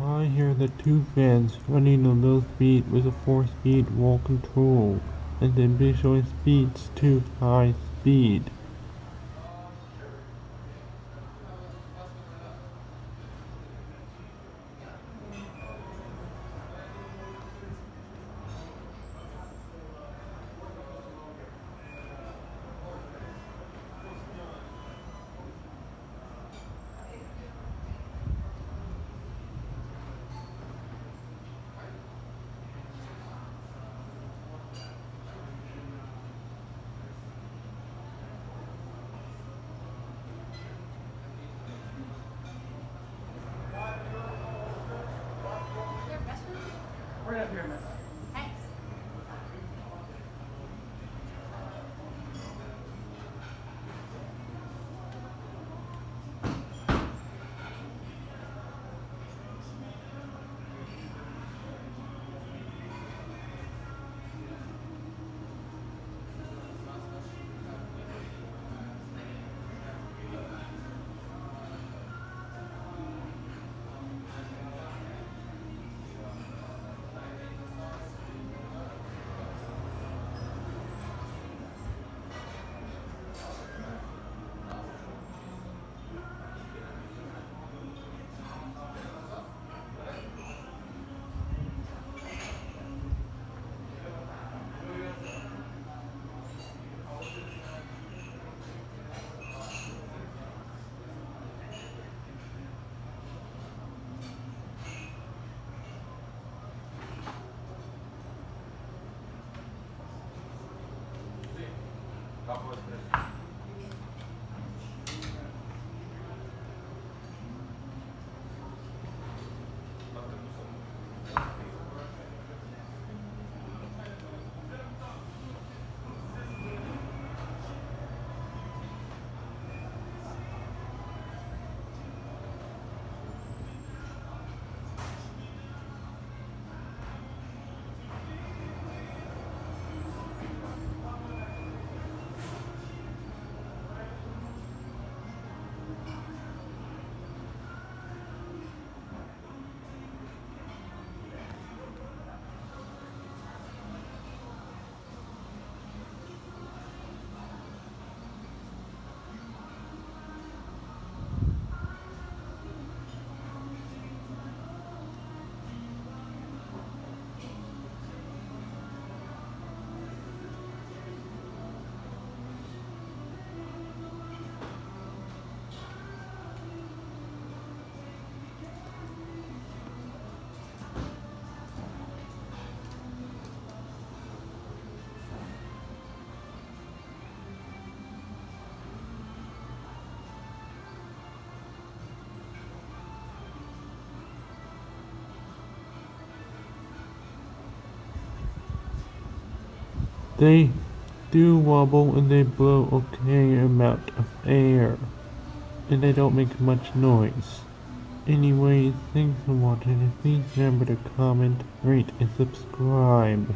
I hear the two fans running a low speed with a 4-speed wall control, and then visually speeds to high speed. Right up here, miss. Thanks. They do wobble and they blow okay amount of air, and they don't make much noise. Anyway, thanks for watching, and please remember to comment, rate, and subscribe.